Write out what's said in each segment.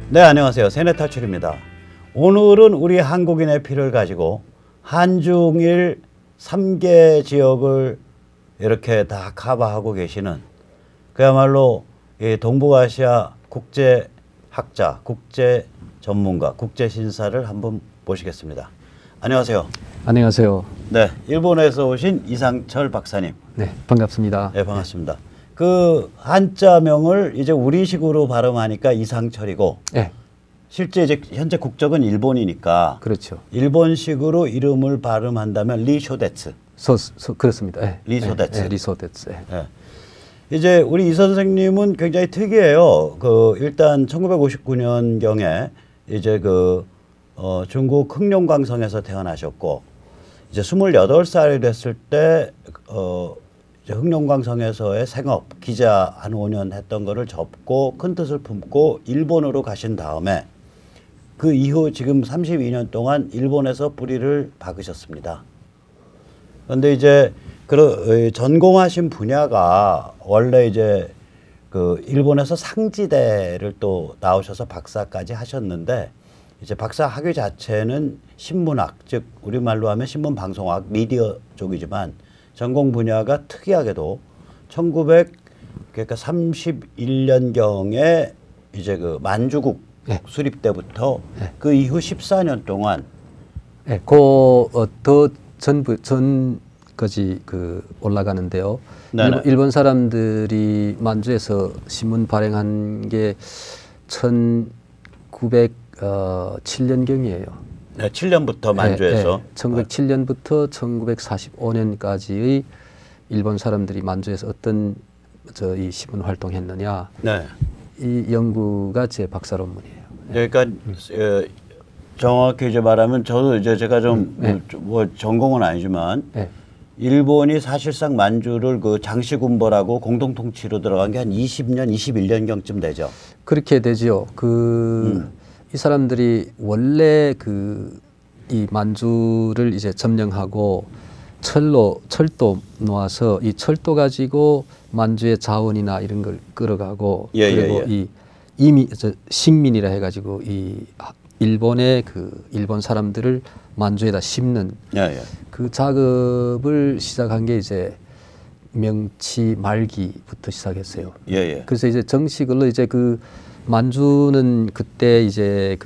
네, 안녕하세요. 세뇌탈출입니다. 오늘은 우리 한국인의 피를 가지고 한중일 3개 지역을 이렇게 다 커버하고 계시는 그야말로 이 동북아시아 국제학자, 국제전문가, 국제신사를 한번 모시겠습니다. 안녕하세요. 안녕하세요. 네, 일본에서 오신 이상철 박사님. 네, 반갑습니다. 네, 반갑습니다. 그 한자명을 이제 우리식으로 발음하니까 이상철이고, 네. 실제 이제 현재 국적은 일본이니까, 그렇죠. 일본식으로 이름을 발음한다면 리쇼데츠. 그렇습니다. 네. 리소데츠. 네, 리소데츠. 네. 네. 이제 우리 이 선생님은 굉장히 특이해요. 일단 1959년 경에 이제 중국 흑룡광성에서 태어나셨고, 이제 28살이 됐을 때 이제 흑룡광성에서의 생업, 기자 한 5년 했던 거를 접고 큰 뜻을 품고 일본으로 가신 다음에 그 이후 지금 32년 동안 일본에서 뿌리를 박으셨습니다. 그런데 이제 전공하신 분야가 원래 이제 일본에서 상지대를 또 나오셔서 박사까지 하셨는데, 이제 박사 학위 자체는 신문학, 즉 우리말로 하면 신문방송학, 미디어 쪽이지만 전공 분야가 특이하게도 1931년경에 이제 만주국 네. 수립 때부터 네. 그 이후 14년 동안 네, 더 전까지 올라가는데요. 일본 사람들이 만주에서 신문 발행한 게 1907년경이에요. 네, 7년부터 만주에서. 네, 1907년부터 1945년까지의 일본 사람들이 만주에서 어떤 이 신문 활동했느냐. 네. 이 연구가 제 박사 논문이에요. 그러니까 정확히 이제 말하면 저도 이제 제가 뭐 전공은 아니지만 네. 일본이 사실상 만주를 장시군벌하고 공동통치로 들어간 게 한 20년, 21년경쯤 되죠. 그렇게 되지요. 이 사람들이 원래 이 만주를 이제 점령하고 철도 놓아서 이 철도 가지고 만주의 자원이나 이런 걸 끌어가고, 그리고 이미 식민이라 해가지고 이 일본의 일본 사람들을 만주에다 심는 그 작업을 시작한 게 이제 명치 말기부터 시작했어요. 그래서 이제 정식으로 이제 만주는 그때 이제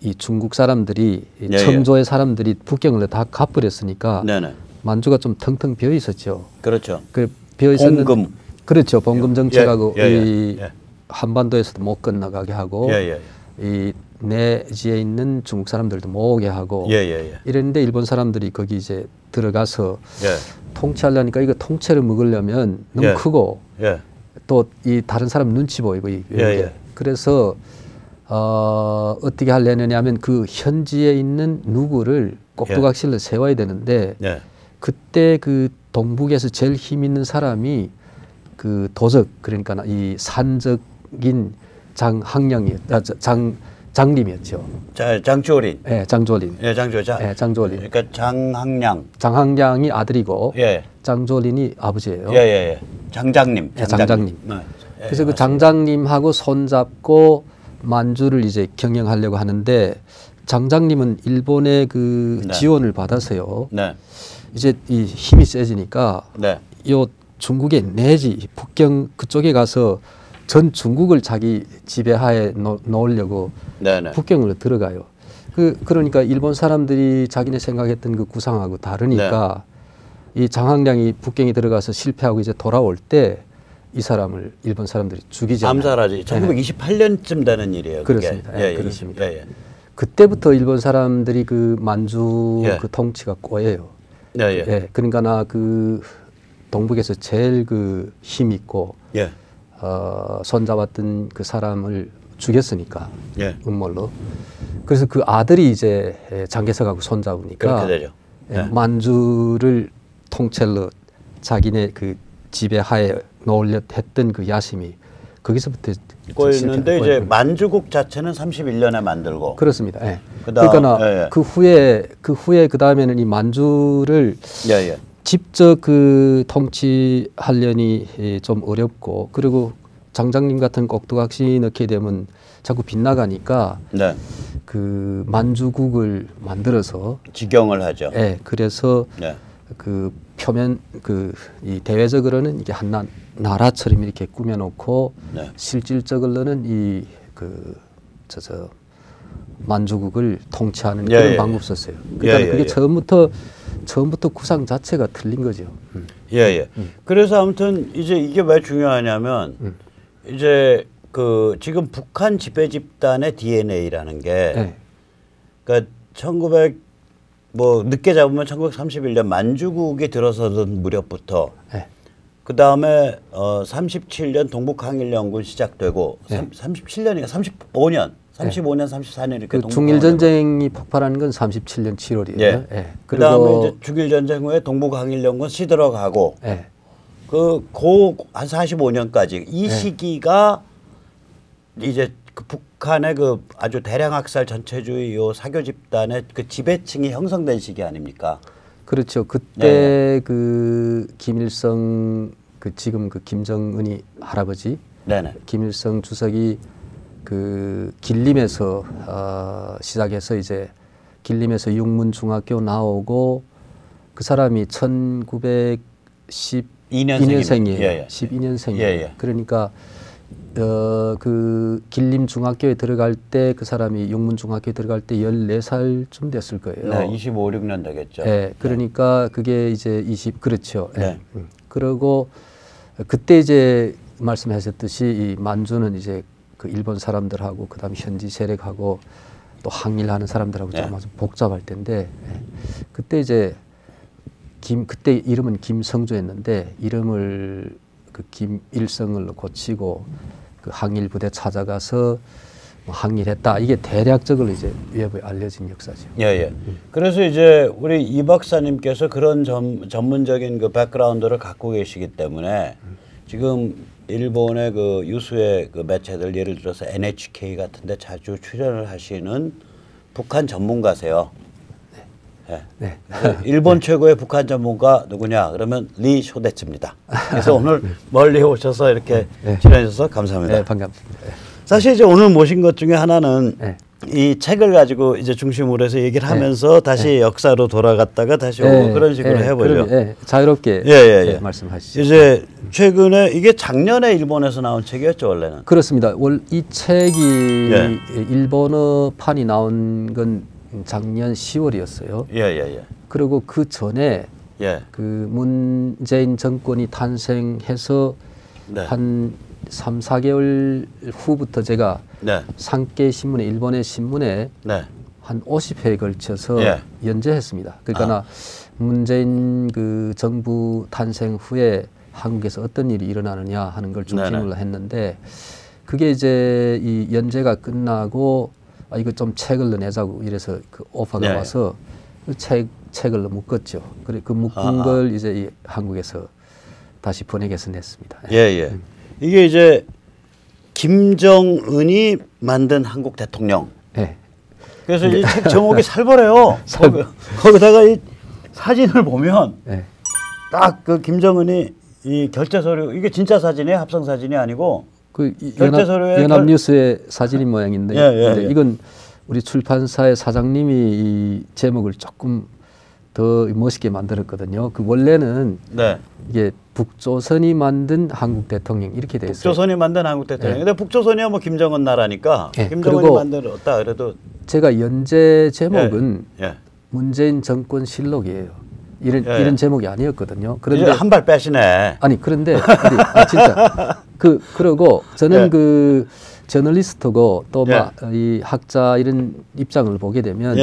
이 중국 사람들이 청조의 사람들이 북경을 다 갚으렸으니까 만주가 좀 텅텅 비어 있었죠. 그렇죠. 비어 있었는데, 봉금. 그렇죠. 봉금 정책하고 이 한반도에서도 못 건너가게 하고 이 내지에 있는 중국 사람들도 못 오게 하고 이랬는데, 일본 사람들이 거기 이제 들어가서 통치하려니까 이거 통째로 먹으려면 너무 크고 또 이 다른 사람 눈치 보이고 그래서 어떻게 하려느냐 하면 그 현지에 있는 누구를 꼭두각시를 세워야 되는데, 그때 동북에서 제일 힘 있는 사람이 도적, 그러니까 이 산적인 장림이었죠. 장조린. 네, 장조린. 장조린. 그러니까 장항량. 장항량이 아들이고 장조린이 아버지예요. 장장님. 장장님. 그래서 장장님하고 손잡고 만주를 이제 경영하려고 하는데, 장장님은 일본의 지원을 받아서요. 이제 이 힘이 세지니까 요 중국의 내지 북경 그쪽에 가서 전 중국을 자기 지배하에 놓으려고 북경으로 들어가요. 그러니까 일본 사람들이 자기네 생각했던 구상하고 다르니까 이 장항량이 북경에 들어가서 실패하고 이제 돌아올 때 이 사람을 일본 사람들이 죽이잖아요. 암살하지. 1928년쯤 되는 일이에요. 그렇습니다. 그렇습니다. 그때부터 일본 사람들이 만주 통치가 꼬여요. 그러니까 동북에서 제일 힘 있고 손잡았던 그 사람을 죽였으니까 음모로. 그래서 그 아들이 이제 장개석하고 손잡으니까 그렇게 되죠. 만주를 통째로 자기네 지배하에 놓으려 했던 야심이 거기서부터 꼬였는데, 이제 만주국 자체는 31년에 만들고. 그렇습니다. 그러니까 그 후에 그 다음에는 이 만주를 직접 통치하려니 좀 어렵고, 그리고 장장님 같은 꼭두각시 넣게 되면 자꾸 빗나가니까 네. 그 만주국을 만들어서 직영을 하죠. 예, 그래서 네. 그 표면 그 이 대외적으로는 이게 한 나라처럼 이렇게 꾸며놓고 네. 실질적으로는 이 그 저 만주국을 통치하는 예, 그런 예. 방법 썼어요. 그러니까 그게 처음부터 구상 자체가 틀린 거죠. 예. 그래서 아무튼 이제 이게 왜 중요하냐면 이제 그 지금 북한 지배 집단의 DNA라는 게 네. 그러니까 1900 뭐 늦게 잡으면 1931년 만주국이 들어서던 무렵부터 네. 그 다음에 37년 동북항일연군 시작되고 네. 37년인가 35년 34년 이렇게 그 중일 전쟁이 폭발하는 건 37년 7월이에요. 예. 예. 그 다음에 이제 중일 전쟁 후에 동북항일연군 시들어가고 예. 한 45년까지 이 시기가 이제 그 북한의 그 아주 대량 학살 전체주의 요 사교 집단의 그 지배층이 형성된 시기 아닙니까? 그렇죠. 그때 그 김일성 그 지금 그 김정은이 할아버지 네네. 김일성 주석이 그 길림에서 시작해서 이제 길림에서 육문중학교 나오고 그 사람이 1912년생이에요. 예. 12년생이에요. 예. 그러니까 그 길림 중학교에 들어갈 때 그 사람이 육문중학교에 들어갈 때 14살쯤 됐을 거예요. 네, 25, 6년 되겠죠. 네, 그러니까 그게 이제 20 네. 그리고 그때 이제 말씀하셨듯이 이 만주는 이제 그 일본 사람들하고 그다음 현지 세력하고 또 항일하는 사람들하고 좀 아주 복잡할 텐데 그때 이제 그때 이름은 김성조였는데 이름을 그 김일성을 고치고 그 항일 부대 찾아가서 항일했다. 이게 대략적으로 이제 외부에 알려진 역사죠. 예. 그래서 이제 우리 이 박사님께서 그런 전문적인 그 백그라운드를 갖고 계시기 때문에 지금 일본의 그 유수의 그 매체들 예를 들어서 NHK 같은데 자주 출연을 하시는 북한 전문가세요. 네. 일본 최고의 북한 전문가 누구냐? 그러면 리 쇼데츠입니다. 그래서 오늘 멀리 오셔서 이렇게 출연해 주셔서 감사합니다. 네, 반갑습니다. 사실 이제 오늘 모신 것 중에 하나는 이 책을 가지고 이제 중심으로 해서 얘기를 하면서 다시 역사로 돌아갔다가 다시 오고 그런 식으로 해보죠. 자유롭게 말씀하시죠. 이제 최근에 이게 작년에 일본에서 나온 책이었죠, 원래는. 그렇습니다. 이 책이 일본어판이 나온 건 작년 10월이었어요. 그리고 그 전에 그 문재인 정권이 탄생해서 한 3, 4개월 후부터 제가 상케이 신문에 일본의 신문에 한 50회에 걸쳐서 연재했습니다. 그러니까 나 문재인 그 정부 탄생 후에 한국에서 어떤 일이 일어나느냐 하는 걸 중심으로 했는데 그게 이제 이 연재가 끝나고 이거 좀 책을 내자고 이래서 그 오퍼가 와서 그 책을 묶었죠. 그래 그 묶은 걸 이제 이 한국에서 다시 번역해서 냈습니다. 이게 이제 김정은이 만든 한국 대통령. 그래서 이 책 제목이 살벌해요. 거기다가 이 사진을 보면 딱 그 김정은이 이 결제 서류 이게 진짜 사진이에요? 합성 사진이 아니고 그 연합뉴스의 사진인 모양인데 이건 우리 출판사의 사장님이 이 제목을 조금 더 멋있게 만들었거든요. 그 원래는 이게 북조선이 만든 한국 대통령 이렇게 돼 있어요. 북조선이 만든 한국 대통령. 근데 북조선이야 뭐 김정은 나라니까 김정은이 만들었다 그래도 제가 연재 제목은 문재인 정권 실록이에요. 이런 제목이 아니었거든요. 그런데 한 발 빼시네. 아니 그런데 진짜 그러고 저는 그 저널리스트고 또 이 학자 이런 입장을 보게 되면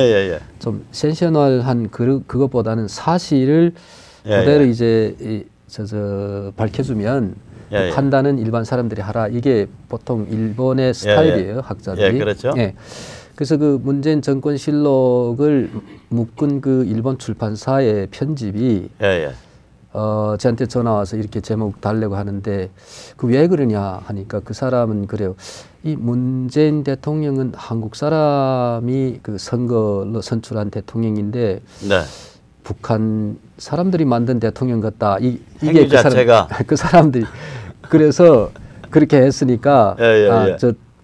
좀 센셔널한 그것보다는 사실을 그대로 이제 밝혀주면 판단은 일반 사람들이 하라. 이게 보통 일본의 스타일이에요, 학자들이. 그렇죠. 그래서 그 문재인 정권 실록을 묶은 그 일본 출판사의 편집이 저한테 전화 와서 이렇게 제목 달라고 하는데 그 왜 그러냐 하니까 그 사람은 그래요. 이 문재인 대통령은 한국 사람이 그 선거로 선출한 대통령인데 북한 사람들이 만든 대통령 같다. 이게 그 사람들이 그래서 그렇게 했으니까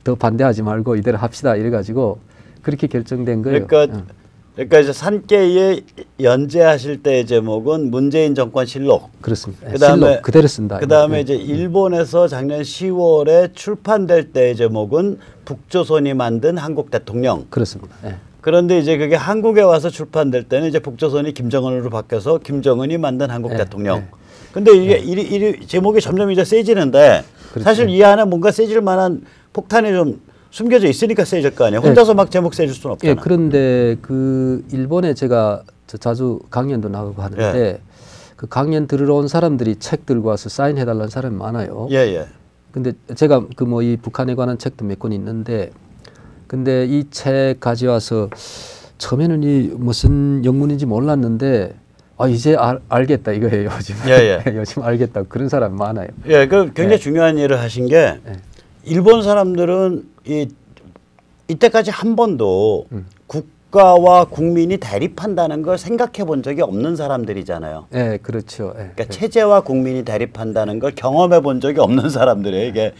더 반대하지 말고 이대로 합시다 이래가지고 그렇게 결정된 거예요. 그러니까 이제 산케이에 연재하실 때의 제목은 문재인 정권 실록. 그렇습니다. 그다음에 실록 그대로 쓴다. 그다음에 이제 일본에서 작년 10월에 출판될 때의 제목은 북조선이 만든 한국 대통령. 그렇습니다. 네. 그런데 이제 그게 한국에 와서 출판될 때는 이제 북조선이 김정은으로 바뀌어서 김정은이 만든 한국 대통령. 근데 이게 제목이 점점 이제 세지는데 그렇죠. 사실 이 안에 뭔가 세질 만한 폭탄이 좀 숨겨져 있으니까 세질 거 아니에요. 혼자서 막 제목 세질 수는 없잖아요. 예, 그런데 그 일본에 제가 자주 강연도 나가고 하는데 그 강연 들으러 온 사람들이 책 들고 와서 사인해달라는 사람이 많아요. 근데 제가 그 뭐 이 북한에 관한 책도 몇 권 있는데 근데 이 책 가져와서 처음에는 이 무슨 영문인지 몰랐는데 이제 알겠다 이거예요. 요즘. 요즘 알겠다. 그런 사람 많아요. 그 굉장히 중요한 일을 하신 게 일본 사람들은 이때까지 한 번도 국가와 국민이 대립한다는 걸 생각해 본 적이 없는 사람들이잖아요. 네, 그렇죠. 그러니까 체제와 국민이 대립한다는 걸 경험해 본 적이 없는 사람들이에요, 이게.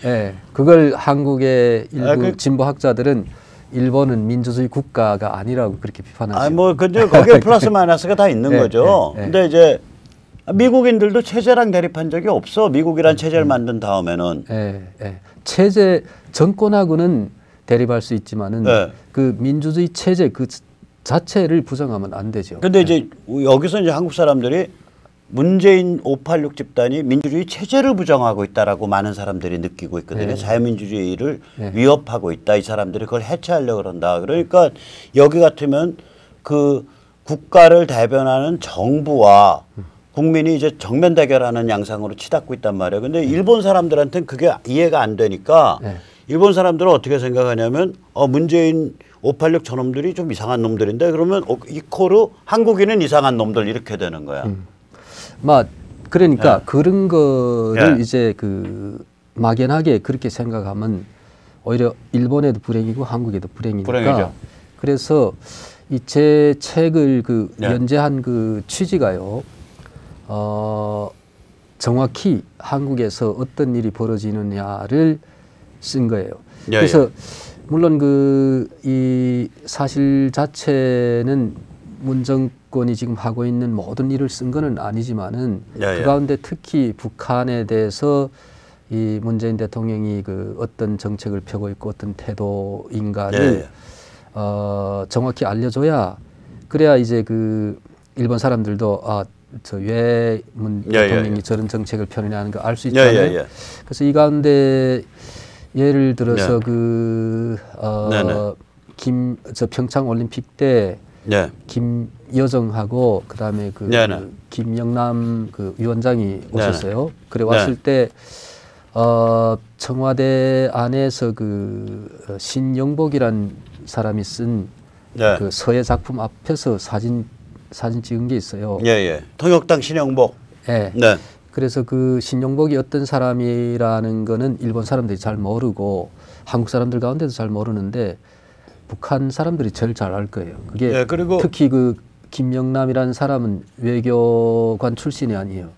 그걸 한국의 일부 진보학자들은 일본은 민주주의 국가가 아니라고 그렇게 비판하죠. 근데 거기에 플러스 마이너스가 다 있는 거죠. 근데 이제 미국인들도 체제랑 대립한 적이 없어. 미국이란 체제를 만든 다음에는. 체제 정권하고는 대립할 수 있지만은 그 민주주의 체제 그 자체를 부정하면 안 되죠. 근데 이제 여기서 이제 한국 사람들이 문재인 586 집단이 민주주의 체제를 부정하고 있다라고 많은 사람들이 느끼고 있거든요. 자유민주주의를 위협하고 있다. 이 사람들이 그걸 해체하려고 그런다. 그러니까 여기 같으면 그 국가를 대변하는 정부와 국민이 이제 정면 대결하는 양상으로 치닫고 있단 말이에요. 근데 일본 사람들한테는 그게 이해가 안 되니까 일본 사람들은 어떻게 생각하냐면 문재인 586 저놈들이 좀 이상한 놈들인데 그러면 이코르 한국인은 이상한 놈들 이렇게 되는 거야. 그러니까 그런 거를 이제 그 막연하게 그렇게 생각하면 오히려 일본에도 불행이고 한국에도 불행이니까 불행이죠. 그래서 이 제 책을 그 연재한 그 취지가요. 정확히 한국에서 어떤 일이 벌어지느냐를 쓴 거예요. 그래서 물론 이 사실 자체는 문정권이 지금 하고 있는 모든 일을 쓴 거는 아니지만은 그 가운데 특히 북한에 대해서 이 문재인 대통령이 그 어떤 정책을 펴고 있고 어떤 태도인가를 정확히 알려줘야 그래야 이제 그 일본 사람들도 왜 문 대통령이 저런 정책을 펴느냐는 거 알 수 있잖아요. 그래서 이 가운데 예를 들어서 저 평창 올림픽 때 김여정하고 그다음에 김영남 그 위원장이 오셨어요. 그래 왔을 때 청와대 안에서 그 신영복이란 사람이 쓴 그 서예 작품 앞에서 사진 찍은 게 있어요. 통역당 신영복. 그래서 그 신영복이 어떤 사람이라는 거는 일본 사람들이 잘 모르고 한국 사람들 가운데도 잘 모르는데 북한 사람들이 제일 잘 알 거예요. 그게 그리고 특히 그 김영남이라는 사람은 외교관 출신이 아니에요.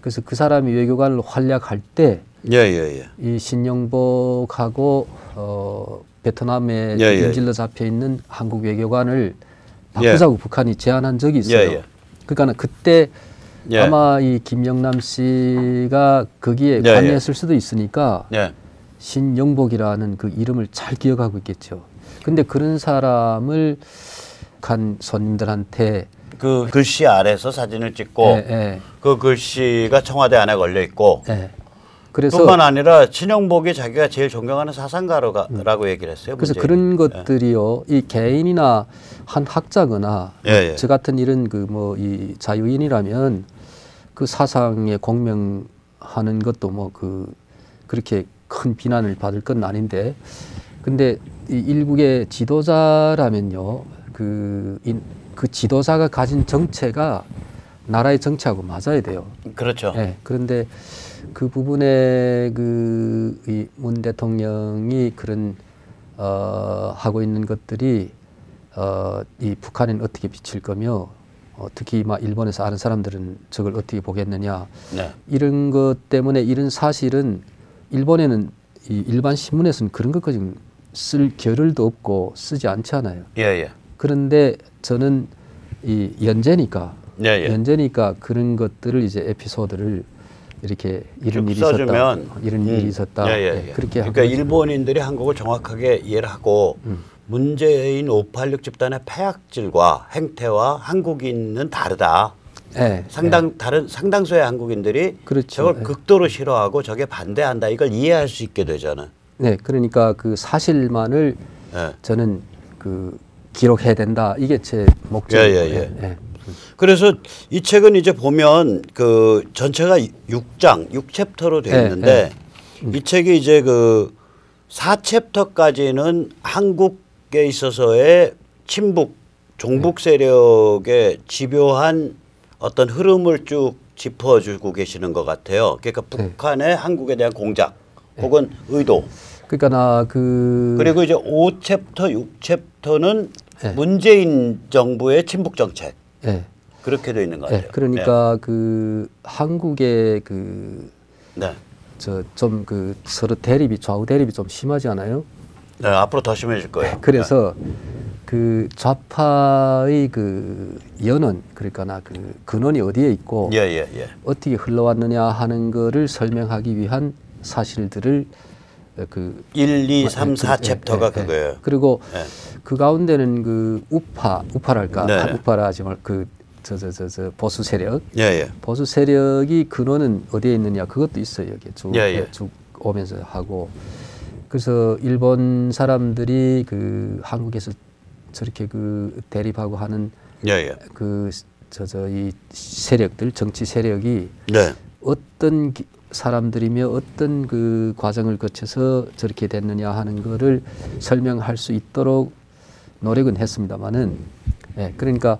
그래서 그 사람이 외교관을 활약할 때 이 신영복하고 베트남에 인질로 잡혀 있는 한국 외교관을 바꾸자고 북한이 제안한 적이 있어요. 그러니까 그때 아마 이 김영남 씨가 거기에 관여했을 수도 있으니까 신영복이라는 그 이름을 잘 기억하고 있겠죠. 근데 그런 사람을 북한 손님들한테 그 글씨 아래서 사진을 찍고 그 글씨가 청와대 안에 걸려 있고 그래서 뿐만 아니라 신영복이 자기가 제일 존경하는 사상가라고 얘기를 했어요. 그래서 그런 것들이요, 이 개인이나 한 학자거나 저 같은 이런 그 뭐 이 자유인이라면 그 사상에 공명하는 것도 뭐 그렇게 큰 비난을 받을 건 아닌데, 근데 이 일국의 지도자라면요, 그 지도자가 가진 정체가 나라의 정체하고 맞아야 돼요. 그렇죠. 그런데 그 부분에 이 문 대통령이 그런 하고 있는 것들이 이 북한은 어떻게 비칠 거며 특히 막 일본에서 아는 사람들은 저걸 어떻게 보겠느냐 이런 것 때문에 이런 사실은 일본에는 이 일반 신문에서는 그런 것까지 쓸 겨를도 없고 쓰지 않잖아요. 그런데 저는 이 연재니까 연재니까 그런 것들을 이제 에피소드를 이렇게 이런 일이 있었다, 이런 일이 있었다. 그렇게 그러니까 일본인들이 한국을 정확하게 이해를 하고 문재인 586 집단의 폐악질과 행태와 한국인은 다르다. 상당수의 한국인들이 그렇죠. 저걸 극도로 싫어하고 저게 반대한다. 이걸 이해할 수 있게 되잖아요. 네, 그러니까 그 사실만을 저는 그 기록해야 된다. 이게 제 목적이에요. 그래서 이 책은 이제 보면 그 전체가 6챕터로 되어 있는데 이 책이 이제 그 4챕터까지는 한국에 있어서의 친북, 종북 세력의 집요한 어떤 흐름을 쭉 짚어주고 계시는 것 같아요. 그러니까 북한의 한국에 대한 공작 혹은 의도. 그러니까 그리고 이제 5챕터, 6챕터는 문재인 정부의 친북 정책. 그렇게 되어 있는 것 같아요. 그러니까 그 한국의 그 좀 그 서로 대립이 좌우 대립이 좀 심하지 않아요? 네, 앞으로 더 심해질 거예요. 그래서 그 좌파의 그 연원 그러니까 그 근원이 어디에 있고 어떻게 흘러왔느냐 하는 거를 설명하기 위한 사실들을 그 1, 2, 3, 4챕터가 그거예요. 그리고 그 가운데는 그 우파랄까 우파라 하지 말고 저 보수 세력, 보수 세력이 근원은 어디에 있느냐 그것도 있어요. 여기 쭉 오면서 하고 그래서 일본 사람들이 그 한국에서 저렇게 그 대립하고 하는 그 이 세력들 정치 세력이 어떤 사람들이며 어떤 그 과정을 거쳐서 저렇게 됐느냐 하는 거를 설명할 수 있도록 노력은 했습니다만은 그러니까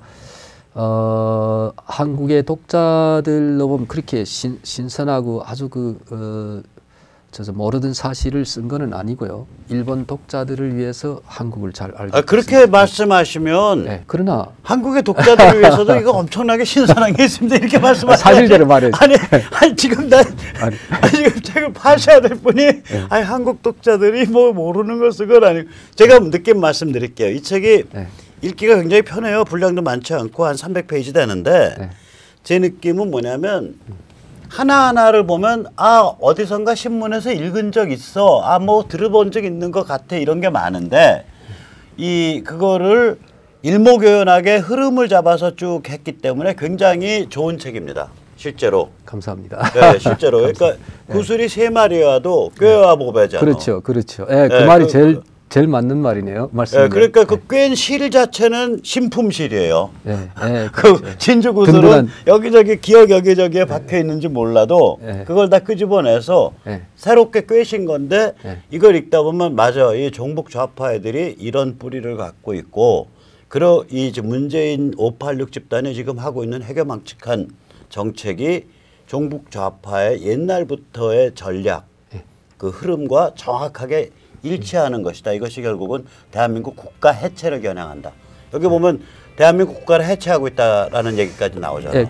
한국의 독자들로 보면 그렇게 신선하고 아주 모르던 사실을 쓴 거는 아니고요. 일본 독자들을 위해서 한국을 잘 알고 그렇게 말씀하시면 그러나 한국의 독자들을 위해서도 이거 엄청나게 신선한 게 있습니다. 이렇게 말씀하시면 사실대로 말해요. 아니 지금 지금 책을 파셔야 될 분이 아니 한국 독자들이 뭐 모르는 걸 쓴 건 아니고 제가 느낀 말씀드릴게요. 이 책이 읽기가 굉장히 편해요. 분량도 많지 않고 한 300페이지 되는데 제 느낌은 뭐냐면 하나하나를 보면 어디선가 신문에서 읽은 적 있어. 뭐 들어본 적 있는 것 같아. 이런 게 많은데 그거를 일목요연하게 흐름을 잡아서 쭉 했기 때문에 굉장히 좋은 책입니다. 실제로. 감사합니다. 네, 실제로. 그러니까 구슬이 3마리여도 꾀와 보배잖아. 그렇죠. 그 말이 제일 맞는 말이네요. 그러니까 그 꾀실 자체는 신품실이에요. 그 진주 구슬은 여기저기 기억 여기저기에 박혀 있는지 몰라도 그걸 다 끄집어내서 새롭게 꾀신 건데 이걸 읽다 보면 맞아. 이 종북 좌파 애들이 이런 뿌리를 갖고 있고 이 문재인 586 집단이 지금 하고 있는 해괴망측한 정책이 종북 좌파의 옛날부터의 전략 그 흐름과 정확하게 일치하는 것이다. 이것이 결국은 대한민국 국가 해체를 겨냥한다. 여기 보면 대한민국 국가를 해체하고 있다라는 얘기까지 나오잖아요.